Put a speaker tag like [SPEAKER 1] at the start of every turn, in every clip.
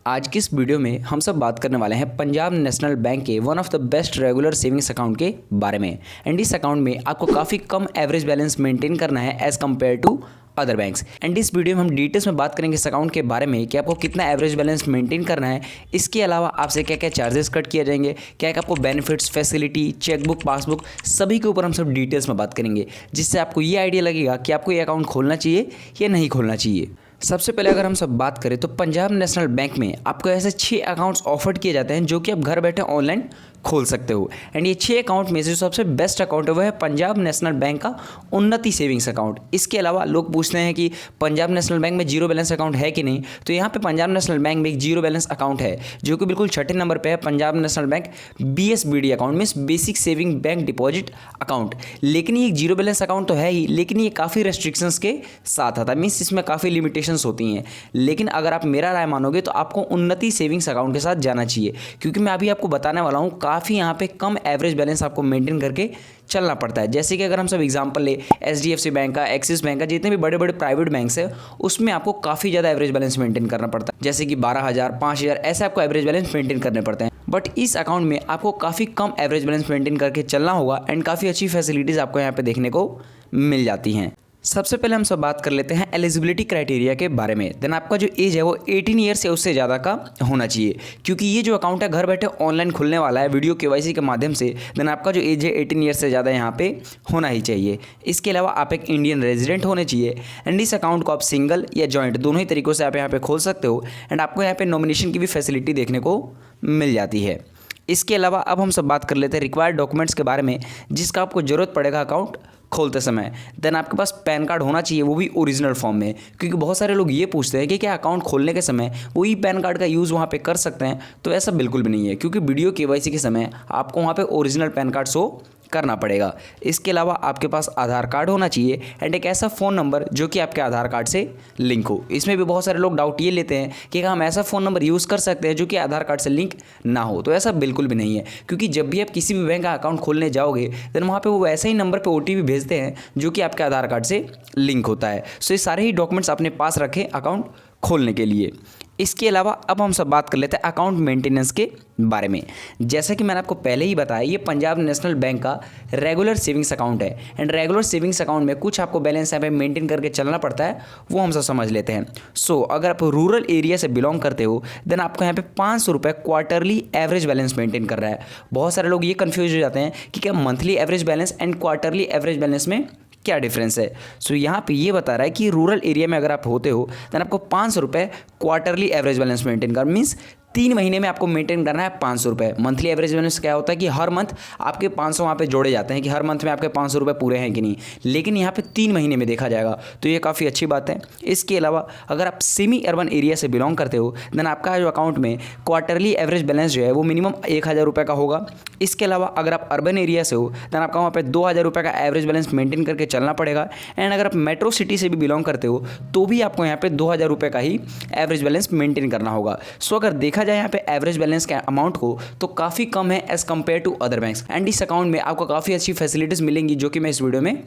[SPEAKER 1] आज की इस वीडियो में हम सब बात करने वाले हैं पंजाब नेशनल बैंक के one of the best regular savings account के बारे में। एंड इस अकाउंट में आपको काफ़ी कम एवरेज बैलेंस मेंटेन करना है as compare to other banks. And इस वीडियो में हम डिटेल्स में बात करेंगे इस अकाउंट के बारे में कि आपको कितना एवरेज बैलेंस मेंटेन करना है, इसके अलावा आपसे क्या क्या चार्जेस कट किए जाएंगे, क्या क्या आपको बेनिफिट्स, फैसिलिटी, चेकबुक, पासबुक, सभी के ऊपर हम सब डिटेल्स में बात करेंगे, जिससे आपको ये आइडिया लगेगा कि आपको ये अकाउंट खोलना चाहिए या नहीं खोलना चाहिए। सबसे पहले अगर हम सब बात करें तो पंजाब नेशनल बैंक में आपको ऐसे 6 अकाउंट्स ऑफर किए जाते हैं जो कि आप घर बैठे ऑनलाइन खोल सकते हो। एंड ये 6 अकाउंट में से जो सबसे बेस्ट अकाउंट है वह है पंजाब नेशनल बैंक का उन्नति सेविंग्स अकाउंट। इसके अलावा लोग पूछते हैं कि पंजाब नेशनल बैंक में जीरो बैलेंस अकाउंट है कि नहीं, तो यहाँ पे पंजाब नेशनल बैंक में एक जीरो बैलेंस अकाउंट है जो कि बिल्कुल छठे नंबर पे है, Punjab national bank BSBD account, means basic saving bank deposit account. लेकिन ये एक जीरो बैलेंस अकाउंट तो है ही, लेकिन ये काफ़ी रेस्ट्रिक्शंस के साथ आता है, मीन्स इसमें काफ़ी लिमिटेशंस होती हैं। लेकिन अगर आप मेरा राय मानोगे तो आपको उन्नति सेविंग्स अकाउंट के साथ जाना चाहिए, क्योंकि मैं अभी आपको बताने वाला हूँ काफ़ी यहाँ पे कम एवरेज बैलेंस आपको मेंटेन करके चलना पड़ता है। जैसे कि अगर हम सब एग्जांपल ले HDFC बैंक का, एक्सिस बैंक का, जितने भी बड़े बड़े प्राइवेट बैंक्स है उसमें आपको काफ़ी ज़्यादा एवरेज बैलेंस मेंटेन करना पड़ता है, जैसे कि 12,000, 5,000 ऐसे आपको एवरेज बैलेंस मेंटेन करने पड़ते हैं। बट इस अकाउंट में आपको काफ़ी कम एवरेज बैलेंस मेंटेन करके चलना होगा एंड काफ़ी अच्छी फैसिलिटीज़ आपको यहाँ पे देखने को मिल जाती हैं। सबसे पहले हम सब बात कर लेते हैं एलिजिबिलिटी क्राइटेरिया के बारे में। देन आपका जो एज है वो 18 ईयर से उससे ज़्यादा का होना चाहिए, क्योंकि ये जो अकाउंट है घर बैठे ऑनलाइन खुलने वाला है वीडियो KYC के माध्यम से। देन आपका जो एज है 18 ईयर से ज़्यादा यहाँ पे होना ही चाहिए। इसके अलावा आप एक इंडियन रेजिडेंट होने चाहिए। एंड इस अकाउंट को आप सिंगल या जॉइंट दोनों ही तरीक़ों से आप यहाँ पे खोल सकते हो। एंड आपको यहाँ पे नॉमिनेशन की भी फैसिलिटी देखने को मिल जाती है। इसके अलावा अब हम सब बात कर लेते हैं रिक्वायर्ड डॉक्यूमेंट्स के बारे में जिसका आपको ज़रूरत पड़ेगा अकाउंट खोलते समय। देन आपके पास पैन कार्ड होना चाहिए, वो भी ओरिजिनल फॉर्म में, क्योंकि बहुत सारे लोग ये पूछते हैं कि क्या अकाउंट खोलने के समय वही पैन कार्ड का यूज़ वहाँ पे कर सकते हैं, तो ऐसा बिल्कुल भी नहीं है, क्योंकि वीडियो KYC के समय आपको वहाँ पे ओरिजिनल पैन कार्ड शो करना पड़ेगा। इसके अलावा आपके पास आधार कार्ड होना चाहिए एंड एक ऐसा फ़ोन नंबर जो कि आपके आधार कार्ड से लिंक हो। इसमें भी बहुत सारे लोग डाउट ये लेते हैं कि हम ऐसा फ़ोन नंबर यूज़ कर सकते हैं जो कि आधार कार्ड से लिंक ना हो, तो ऐसा बिल्कुल भी नहीं है, क्योंकि जब भी आप किसी भी बैंक का अकाउंट खोलने जाओगे देन वहाँ पे वो ऐसे ही नंबर पे OTP भेजते हैं जो कि आपके आधार कार्ड से लिंक होता है। सो ये सारे ही डॉक्यूमेंट्स अपने पास रखें अकाउंट खोलने के लिए। इसके अलावा अब हम सब बात कर लेते हैं अकाउंट मेंटेनेंस के बारे में। जैसा कि मैंने आपको पहले ही बताया, ये पंजाब नेशनल बैंक का रेगुलर सेविंग्स अकाउंट है। एंड रेगुलर सेविंग्स अकाउंट में कुछ आपको बैलेंस यहाँ पे मेंटेन करके चलना पड़ता है, वो हम सब समझ लेते हैं। सो अगर आप रूरल एरिया से बिलोंग करते हो देन आपको यहाँ पे 500 रुपये क्वार्टरली एवरेज बैलेंस मेंटेन कर रहा है। बहुत सारे लोग ये कन्फ्यूज हो जाते हैं कि क्या monthly average balance and quarterly average balance में क्या डिफरेंस है। सो यहाँ पे ये बता रहा है कि रूरल एरिया में अगर आप होते हो देन आपको 500 रुपये क्वार्टरली एवरेज बैलेंस मेंटेन कर, मीन्स 3 महीने में आपको मेंटेन करना है 500 रुपये। मंथली एवरेज बैलेंस क्या होता है कि हर मंथ आपके 500 वहाँ पे जोड़े जाते हैं कि हर मंथ में आपके 500 रुपये पूरे हैं कि नहीं, लेकिन यहाँ पे 3 महीने में देखा जाएगा, तो ये काफ़ी अच्छी बात है। इसके अलावा अगर आप सेमी अर्बन एरिया से बिलोंग करते हो देन आपका जो अकाउंट में क्वार्टरली एवरेज बैलेंस जो है वो मिनिमम 1,000 रुपये का होगा। इसके अलावा अगर आप अर्बन एरिया से हो देन आपका वहाँ पे 2,000 रुपये का एवरेज बैलेंस मेंटेन करके चलना पड़ेगा। एंड अगर आप मेट्रो सिटी से भी बिलोंग करते हो तो भी आपको यहाँ पे 2,000 रुपये का ही एवरेज बैलेंस मेंटेन करना होगा। सो अगर देखा जाए यहाँ पे एवरेज बैलेंस के अमाउंट को तो काफ़ी कम है as compare to other banks. And इस अकाउंट में आपको काफ़ी अच्छी फैसिलिटीज़ मिलेंगी जो कि मैं इस वीडियो में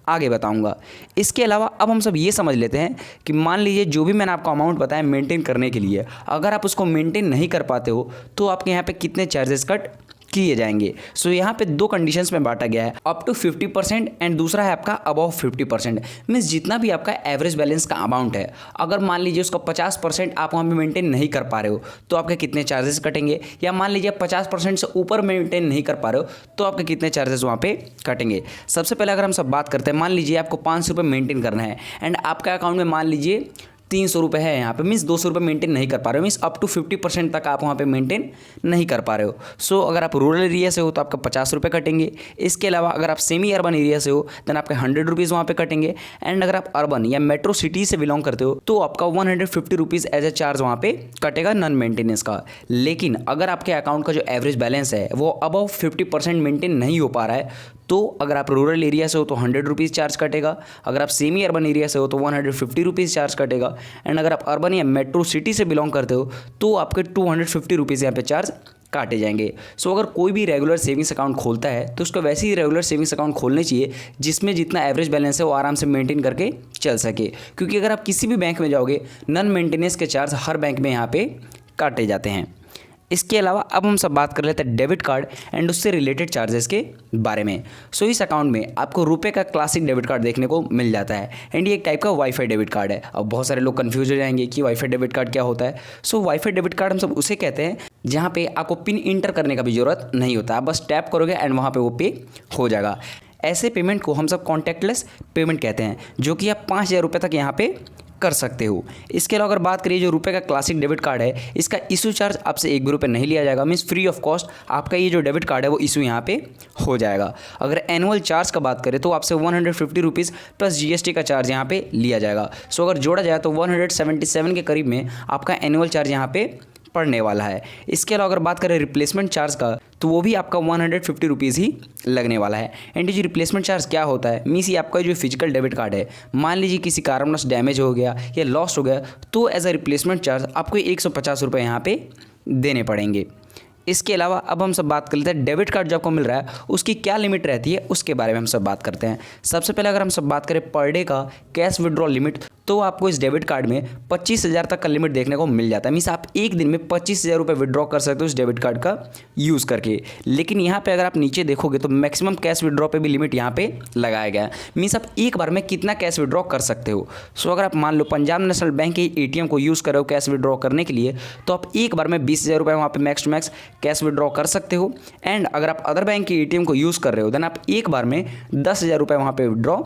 [SPEAKER 1] आगे बताऊंगा। इसके अलावा अब हम सब ये समझ लेते हैं कि मान लीजिए जो भी मैंने आपको अमाउंट बताया मेंटेन करने के लिए, अगर आप उसको मेंटेन नहीं कर पाते हो तो आपके यहाँ पे कितने चार्जेस कट किए जाएंगे। सो यहाँ पे 2 कंडीशंस में बांटा गया है, अप टू 50% एंड दूसरा है आपका अबव 50%। मीन्स जितना भी आपका एवरेज बैलेंस का अमाउंट है, अगर मान लीजिए उसका 50% आप वहाँ पे मेंटेन नहीं कर पा रहे हो तो आपके कितने चार्जेस कटेंगे, या मान लीजिए 50% से ऊपर मेंटेन नहीं कर पा रहे हो तो आपके कितने चार्जेस वहाँ पे कटेंगे। सबसे पहले अगर हम सब बात करते हैं, मान लीजिए आपको 500 रुपये मेंटेन करना है एंड आपका अकाउंट में मान लीजिए 300 रुपये है यहाँ पे, मीन्स 200 रुपये मेंटेन नहीं कर पा रहे हो, मीन्स अप टू 50% तक आप वहाँ पे मेंटेन नहीं कर पा रहे हो। सो अगर आप रूरल एरिया से हो तो आपका 50 रुपये कटेंगे। इसके अलावा अगर आप सेमी अर्बन एरिया से हो देन आपके 100 रुपीज़ वहाँ पे कटेंगे। एंड अगर आप अर्बन या मेट्रो सिटी से बिलोंग करते हो तो आपका 150 रुपीज़ एज ए चार्ज वहाँ पे कटेगा नॉन मेंटेनेंस का। लेकिन अगर आपके अकाउंट का जो एवरेज बैलेंस है वो अबव 50% मेंटेन नहीं हो पा रहा है तो अगर आप रूरल एरिया से हो तो 100 रुपीज़ चार्ज कटेगा, अगर आप सेमी अर्बन एरिया से हो तो 150 रुपीज़ चार्ज कटेगा। एंड अगर आप अर्बन या मेट्रो सिटी से बिलोंग करते हो तो आपके 250 रुपीज़ यहाँ पे चार्ज काटे जाएंगे। सो अगर कोई भी रेगुलर सेविंग्स अकाउंट खोलता है तो उसको वैसे ही रेगुलर सेविंग्स अकाउंट खोलने चाहिए जिसमें जितना एवरेज बैलेंस है वो आराम से मेंटेन करके चल सके, क्योंकि अगर आप किसी भी बैंक में जाओगे नॉन मेंटेनेंस के चार्ज हर बैंक में यहाँ पे काटे जाते हैं। इसके अलावा अब हम सब बात कर लेते हैं डेबिट कार्ड एंड उससे रिलेटेड चार्जेस के बारे में। सो इस अकाउंट में आपको रुपए का क्लासिक डेबिट कार्ड देखने को मिल जाता है एंड ये एक टाइप का वाईफाई डेबिट कार्ड है। अब बहुत सारे लोग कंफ्यूज हो जाएंगे कि वाईफाई डेबिट कार्ड क्या होता है। सो वाईफाई डेबिट कार्ड हम सब उसे कहते हैं जहाँ पे आपको पिन इंटर करने का भी जरूरत नहीं होता, आप बस टैप करोगे एंड वहाँ पे वो पे हो जाएगा। ऐसे पेमेंट को हम सब कॉन्टैक्टलेस पेमेंट कहते हैं, जो कि आप 5,000 रुपये तक यहाँ पे कर सकते हो। इसके अलावा अगर बात करिए जो रुपए का क्लासिक डेबिट कार्ड है, इसका इशू चार्ज आपसे 1 भी रुपये नहीं लिया जाएगा, मीन्स फ्री ऑफ कॉस्ट आपका ये जो डेबिट कार्ड है वो इशू यहाँ पे हो जाएगा। अगर एनुअल चार्ज का बात करें तो आपसे 150 रुपीज़ प्लस जीएसटी का चार्ज यहाँ पे लिया जाएगा। सो अगर जोड़ा जाए तो 177 के करीब में आपका एनुअल चार्ज यहाँ पे पड़ने वाला है। इसके अलावा अगर बात करें रिप्लेसमेंट चार्ज का तो वो भी आपका 150 रुपीज़ ही लगने वाला है। एंड ये जो रिप्लेसमेंट चार्ज क्या होता है, मीन्स ये आपका जो फिजिकल डेबिट कार्ड है, मान लीजिए किसी कारणवश डैमेज हो गया या लॉस्ट हो गया तो एज अ रिप्लेसमेंट चार्ज आपको 150 रुपये यहाँ पे देने पड़ेंगे। इसके अलावा अब हम सब बात कर लेते हैं डेबिट कार्ड जो आपको मिल रहा है उसकी क्या लिमिट रहती है उसके बारे में हम सब बात करते हैं। सबसे पहले अगर हम सब बात करें पर डे का कैश विड्रॉल लिमिट, तो आपको इस डेबिट कार्ड में 25,000 तक का लिमिट देखने को मिल जाता है। मीन्स आप एक दिन में 25,000 रुपये विड्रॉ कर सकते हो इस डेबिट कार्ड का यूज़ करके। लेकिन यहाँ पे अगर आप नीचे देखोगे तो मैक्सिमम कैश विड्रॉ पे भी लिमिट यहाँ पे लगाया गया है। मीन्स आप एक बार में कितना कैश विड्रॉ कर सकते हो। सो अगर आप मान लो पंजाब नेशनल बैंक के एटीएम को यूज़ कर रहे हो कैश विड्रॉ करने के लिए, तो आप एक बार में 20,000 रुपये वहाँ पे max to max cash withdraw कर सकते हो। एंड अगर आप अदर बैंक के एटीएम को यूज़ कर रहे हो देन आप एक बार में 10,000 रुपये वहाँ पे विड्रॉ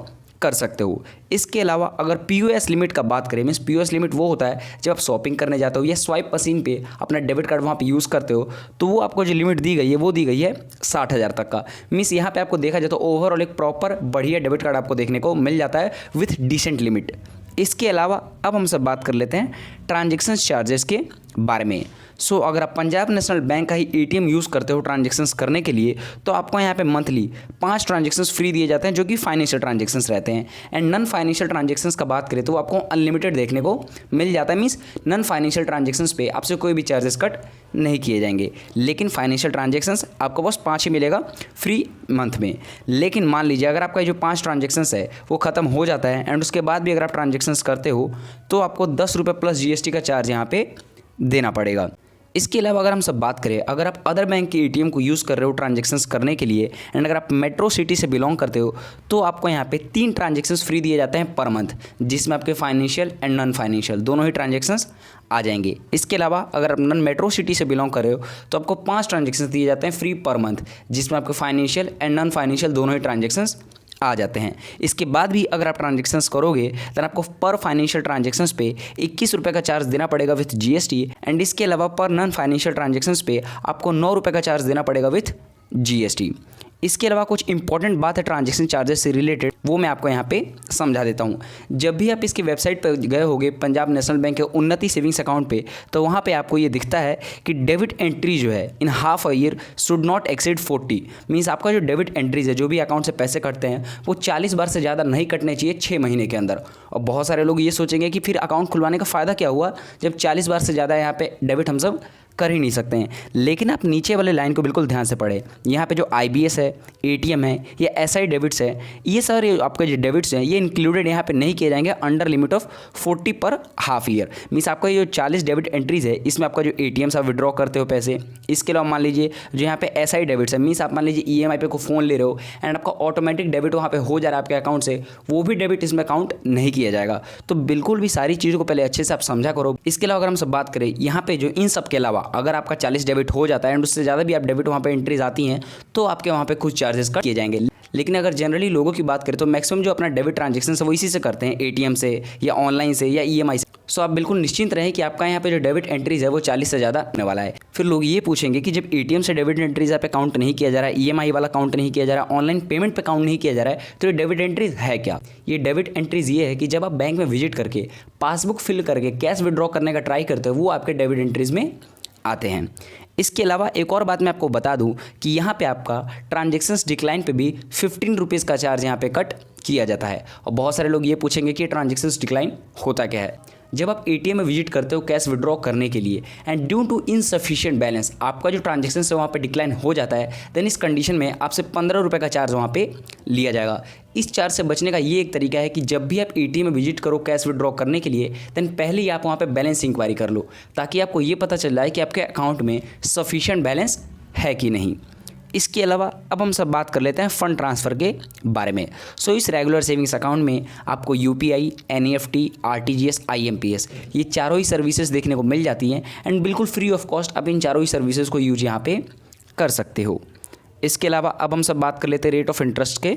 [SPEAKER 1] कर सकते हो। इसके अलावा अगर पीओएस लिमिट का बात करें, मीन्स पीओएस लिमिट वो होता है जब आप शॉपिंग करने जाते हो या स्वाइप मशीन पे अपना डेबिट कार्ड वहाँ पे यूज़ करते हो, तो वो आपको जो लिमिट दी गई है वो दी गई है 60,000 तक का। मीन्स यहाँ पे आपको देखा जाए तो ओवरऑल एक प्रॉपर बढ़िया डेबिट कार्ड आपको देखने को मिल जाता है विथ डिसेंट लिमिट। इसके अलावा अब हम सब बात कर लेते हैं ट्रांजेक्शन चार्जेस के बारे में। सो अगर आप पंजाब नेशनल बैंक का ही एटीएम यूज़ करते हो ट्रांजेक्शन्स करने के लिए, तो आपको यहाँ पे मंथली 5 ट्रांजेक्शन्स फ्री दिए जाते हैं जो कि फाइनेंशियल ट्रांजेक्शन्स रहते हैं। एंड नॉन फाइनेंशियल ट्रांजेक्शन्स का बात करें तो आपको अनलिमिटेड देखने को मिल जाता है। मीन्स नॉन फाइनेंशियल ट्रांजेक्शन्स पे आपसे कोई भी चार्जेस कट नहीं किए जाएंगे, लेकिन फाइनेंशियल ट्रांजेक्शन्स आपको बस 5 ही मिलेगा फ्री मंथ में। लेकिन मान लीजिए अगर आपका जो 5 ट्रांजेक्शन्स है वो ख़त्म हो जाता है एंड उसके बाद भी अगर आप ट्रांजेक्शन्स करते हो तो आपको 10 रुपये प्लस जीएसटी का चार्ज यहाँ पे देना पड़ेगा। इसके अलावा अगर हम सब बात करें, अगर आप अदर बैंक के एटीएम को यूज़ कर रहे हो ट्रांजेक्शन्स करने के लिए एंड अगर आप मेट्रो सिटी से बिलोंग करते हो, तो आपको यहाँ पे 3 ट्रांजेक्शन्स फ्री दिए जाते हैं पर मंथ, जिसमें आपके फाइनेंशियल एंड नॉन फाइनेंशियल दोनों ही ट्रांजेक्शन्स आ जाएंगे। इसके अलावा अगर आप नॉन मेट्रो सिटी से बिलोंग कर रहे हो तो आपको 5 ट्रांजेक्शन्स दिए जाते हैं फ्री पर मंथ, जिसमें आपके फाइनेंशियल एंड नॉन फाइनेंशियल दोनों ही ट्रांजेक्शन्स आ जाते हैं। इसके बाद भी अगर आप ट्रांजेक्शन्स करोगे तो आपको पर फाइनेंशियल ट्रांजेक्शन्स पे 21 रुपये का चार्ज देना पड़ेगा विथ जीएसटी। एंड इसके अलावा पर नॉन फाइनेंशियल ट्रांजेक्शन्स पे आपको 9 रुपये का चार्ज देना पड़ेगा विथ जीएसटी। इसके अलावा कुछ इंपॉर्टेंट बात है ट्रांजेक्शन चार्जेस से रिलेटेड, वो मैं आपको यहाँ पे समझा देता हूँ। जब भी आप इसकी वेबसाइट पर गए होगे पंजाब नेशनल बैंक के उन्नति सेविंग्स अकाउंट पे, तो वहाँ पे आपको ये दिखता है कि डेबिट एंट्री जो है in half a year should not exceed 40। Means आपका जो डेबिट एंट्रीज है, जो भी अकाउंट से पैसे कटते हैं, वो 40 बार से ज़्यादा नहीं कटने चाहिए 6 महीने के अंदर। और बहुत सारे लोग ये सोचेंगे कि फिर अकाउंट खुलवाने का फ़ायदा क्या हुआ जब 40 बार से ज़्यादा यहाँ पे डेबिट हम सब कर ही नहीं सकते हैं। लेकिन आप नीचे वाले लाइन को बिल्कुल ध्यान से पढ़ें। यहाँ पे जो आईबीएस है, एटीएम है या एसआई डेबिट्स है, ये सारे आपके जो डेबिट्स हैं ये इंक्लूडेड यहाँ पे नहीं किए जाएंगे अंडर लिमिट ऑफ 40 पर हाफ ईयर। मीन्स आपका ये जो 40 डेबिट एंट्रीज है इसमें आपका जो एटीएम से आप विड्रॉ करते हो पैसे। इसके अलावा मान लीजिए जो यहाँ पे एसआई डेबिट्स है, मीन्स आप मान लीजिए ईएमआई पे को फ़ोन ले रहे हो एंड आपका ऑटोमेटिक डेबिट वहाँ पे हो जा रहा है आपके अकाउंट से, वो भी डेबिट इसमें काउंट नहीं किया जाएगा। तो बिल्कुल भी सारी चीज़ों को पहले अच्छे से आप समझा करो। इसके अलावा अगर हम सब बात करें यहाँ पे जो इन सब के अलावा अगर आपका 40 डेबिट हो जाता है एंड उससे ज़्यादा भी आप डेबिट वहाँ पे एंट्रीज आती हैं तो आपके वहाँ पे कुछ चार्जेस कट किए जाएंगे। लेकिन अगर जनरली लोगों की बात करें तो मैक्सिमम जो अपना डेबिट ट्रांजेक्शन है वो इसी से करते हैं, एटीएम से या ऑनलाइन से या ईएमआई से। सो आप बिल्कुल निश्चिंत रहें कि आपका यहाँ पे जो डेबिट एंट्रीज है वो 40 से ज़्यादा होने वाला है। फिर लोग ये पूछेंगे कि जब एटीएम से डेबिट एंट्रीज पे काउंट नहीं किया जा रहा है, ईएमआई वाला काउंट नहीं किया जा रहा है, ऑनलाइन पेमेंट पे काउंट नहीं किया जा रहा है, तो ये डेबिट एंट्रीज है क्या? ये डेबिट एंट्रीज ये है कि जब आप बैंक में विजिट करके पासबुक फिल करके कैश विड्रॉ करने का ट्राई करते हो, वो आपके डेबिट एंट्रीज में आते हैं। इसके अलावा एक और बात मैं आपको बता दूं कि यहाँ पे आपका ट्रांजेक्शन्स डिक्लाइन पे भी 15 रुपीज़ का चार्ज यहाँ पे कट किया जाता है। और बहुत सारे लोग ये पूछेंगे कि ट्रांजेक्शन्स डिक्लाइन होता क्या है। जब आप एटीएम में विजिट करते हो कैश विड्रॉ करने के लिए and due to insufficient balance आपका जो ट्रांजेक्शन है वहाँ पे डिक्लाइन हो जाता है, देन इस कंडीशन में आपसे 15 रुपये का चार्ज वहाँ पे लिया जाएगा। इस चार्ज से बचने का ये एक तरीका है कि जब भी आप एटीएम में विजिट करो कैश विड्रॉ करने के लिए, देन पहले ही आप वहाँ पे बैलेंस इंक्वायरी कर लो, ताकि आपको ये पता चल जाए कि आपके अकाउंट में सफिशिएंट बैलेंस है कि नहीं। इसके अलावा अब हम सब बात कर लेते हैं फ़ंड ट्रांसफ़र के बारे में। इस रेगुलर सेविंग्स अकाउंट में आपको यूपीआई, एनईएफटी, आरटीजीएस, आईएमपीएस ये चारों ही सर्विसेज देखने को मिल जाती हैं एंड बिल्कुल फ्री ऑफ कॉस्ट आप इन चारों ही सर्विसेज को यूज यहाँ पे कर सकते हो। इसके अलावा अब हम सब बात कर लेते हैं रेट ऑफ इंटरेस्ट के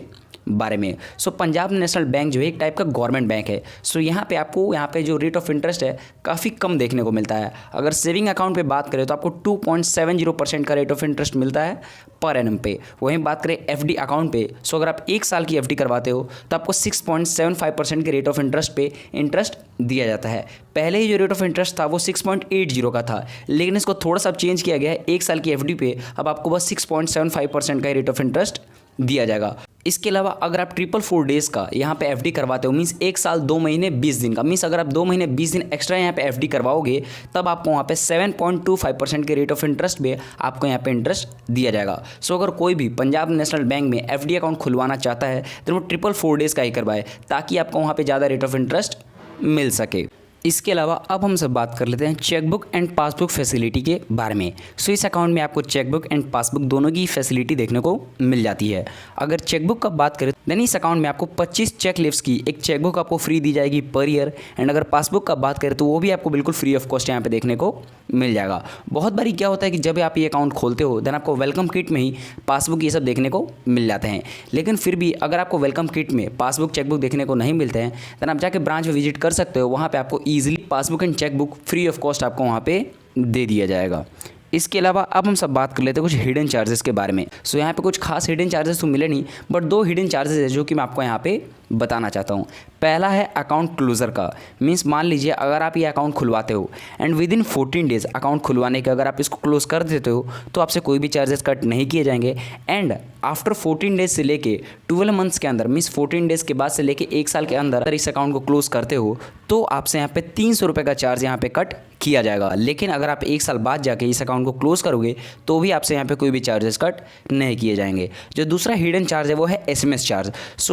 [SPEAKER 1] बारे में। पंजाब नेशनल बैंक जो है एक टाइप का गवर्नमेंट बैंक है। यहाँ पे आपको यहाँ पे जो रेट ऑफ इंटरेस्ट है काफ़ी कम देखने को मिलता है। अगर सेविंग अकाउंट पे बात करें तो आपको 2.70% का रेट ऑफ इंटरेस्ट मिलता है पर एनम पे। वहीं बात करें एफडी अकाउंट पे, अगर आप 1 साल की एफडी करवाते हो तो आपको 6.75% के रेट ऑफ इंटरेस्ट पे इंटरेस्ट दिया जाता है। पहले ही जो रेट ऑफ इंटरेस्ट था वो 6.80 का था, लेकिन इसको थोड़ा सा चेंज किया गया है। 1 साल की एफडी पे अब आपको बस 6.75% का रेट ऑफ इंटरेस्ट दिया जाएगा। इसके अलावा अगर आप 444 डेज़ का यहाँ पे एफडी करवाते हो, मीन्स 1 साल 2 महीने 20 दिन का, मीन्स अगर आप 2 महीने 20 दिन एक्स्ट्रा यहाँ पे एफडी करवाओगे तब आपको वहाँ पे 7.25% के रेट ऑफ इंटरेस्ट पे आपको यहाँ पे इंटरेस्ट दिया जाएगा। अगर कोई भी पंजाब नेशनल बैंक में एफडी अकाउंट खुलवाना चाहता है तो वो 444 डेज़ का ही करवाए, ताकि आपको वहाँ पर ज़्यादा रेट ऑफ इंटरेस्ट मिल सके। इसके अलावा अब हम सब बात कर लेते हैं चेकबुक एंड पासबुक फैसिलिटी के बारे में। इस अकाउंट में आपको चेकबुक एंड पासबुक दोनों की फैसिलिटी देखने को मिल जाती है। अगर चेकबुक का बात करें देन इस अकाउंट में आपको 25 चेक लीव्स की एक चेकबुक आपको फ्री दी जाएगी पर ईयर। एंड अगर पासबुक का बात करें तो वो भी आपको बिल्कुल फ्री ऑफ कॉस्ट यहाँ पे देखने को मिल जाएगा। बहुत बारी क्या होता है कि जब आप ये अकाउंट खोलते हो देन आपको वेलकम किट में ही पासबुक ये सब देखने को मिल जाते हैं, लेकिन फिर भी अगर आपको वेलकम किट में पासबुक चेकबुक देखने को नहीं मिलते हैं देन आप जाके ब्रांच में विजिट कर सकते हो। वहाँ पर आपको easily passbook and chequebook free of cost आपको वहाँ पे दे दिया जाएगा। इसके अलावा अब हम सब बात कर लेते हैं कुछ हिडन चार्जेस के बारे में। यहाँ पे कुछ खास हिडन चार्जेस तो मिले नहीं, बट 2 हिडन चार्जेस है जो कि मैं आपको यहाँ पे बताना चाहता हूँ। पहला है अकाउंट क्लोजर का, मीन्स मान लीजिए अगर आप ये अकाउंट खुलवाते हो and with in 14 days account खुलवाने के अगर आप इसको क्लोज कर देते हो तो आपसे कोई भी चार्जेस कट नहीं किए जाएंगे। एंड आफ्टर 14 डेज से लेके 12 मंथ्स के अंदर, मीन्स 14 डेज़ के बाद से लेके 1 साल के अंदर अगर इस अकाउंट को क्लोज करते हो तो आपसे यहाँ पे 300 रुपये का चार्ज यहाँ पे कट किया जाएगा। लेकिन अगर आप 1 साल बाद जाके इस अकाउंट को क्लोज करोगे तो भी आपसे यहाँ पे कोई भी चार्जेस कट नहीं किए जाएंगे। जो दूसरा हिडन चार्ज है वो है एसएमएस चार्ज।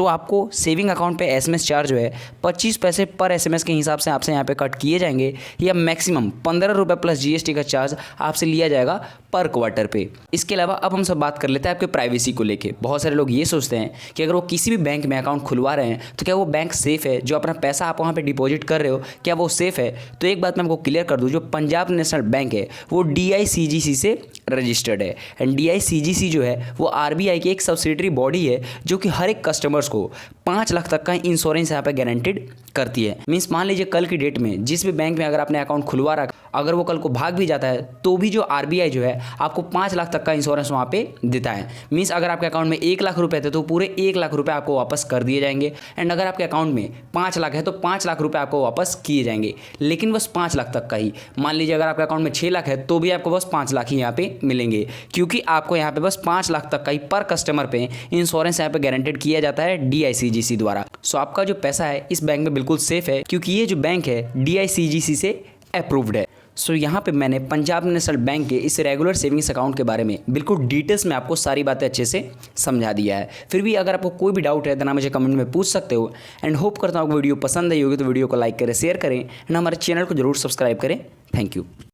[SPEAKER 1] आपको सेविंग अकाउंट पे एसएमएस चार्ज जो है 25 पैसे पर एसएमएस के हिसाब से आपसे यहाँ पे कट किए जाएंगे, या मैक्सिमम 15 रुपये प्लस जीएसटी का चार्ज आपसे लिया जाएगा पर क्वार्टर पे। इसके अलावा अब हम सब बात कर लेते हैं आपके प्राइवेसी को लेके। बहुत सारे लोग ये सोचते हैं कि अगर वो किसी भी बैंक में अकाउंट खुलवा रहे हैं तो क्या वो बैंक सेफ़ है, जो अपना पैसा आप वहाँ पे डिपॉजिट कर रहे हो क्या वो सेफ़ है। तो एक बात मैं आपको क्लियर कर दूँ, जो पंजाब नेशनल बैंक है वो DICGC से रजिस्टर्ड है। एंड DICGC जो है वो RBI की एक सब्सिडरी बॉडी है जो कि हर एक कस्टमर्स को 5 लाख तक का इंश्योरेंस यहाँ पे गारंटेड करती है। मीन्स मान लीजिए कल की डेट में जिस भी बैंक में अगर आपने अकाउंट खुलवा रखा, अगर वो कल को भाग भी जाता है तो भी जो RBI जो है आपको 5 लाख तक का इंश्योरेंस वहाँ पे देता है। मीन्स अगर आपके अकाउंट में 1 लाख रुपए थे तो पूरे 1 लाख रुपए आपको वापस कर दिए जाएंगे। एंड अगर आपके अकाउंट में 5 लाख है तो 5 लाख रुपए आपको वापस किए जाएंगे, लेकिन बस 5 लाख तक का ही। मान लीजिए अगर आपके अकाउंट में 6 लाख है तो भी आपको बस 5 लाख ही यहाँ पे मिलेंगे, क्योंकि आपको यहाँ पे बस 5 लाख तक का ही पर कस्टमर पे इंश्योरेंस यहाँ पे गारंटेड किया जाता है DICGC द्वारा। आपका जो पैसा है इस बैंक में बिल्कुल सेफ है, क्योंकि ये जो बैंक है DICGC से अप्रूव्ड है। यहाँ पे मैंने पंजाब नेशनल बैंक के इस रेगुलर सेविंग्स अकाउंट के बारे में बिल्कुल डिटेल्स में आपको सारी बातें अच्छे से समझा दिया है। फिर भी अगर आपको कोई भी डाउट है तो ना मुझे कमेंट में पूछ सकते हो। एंड होप करता हूँ आपको वीडियो पसंद आई होगी तो वीडियो को लाइक करें, शेयर करें एंड हमारे चैनल को जरूर सब्सक्राइब करें। Thank you.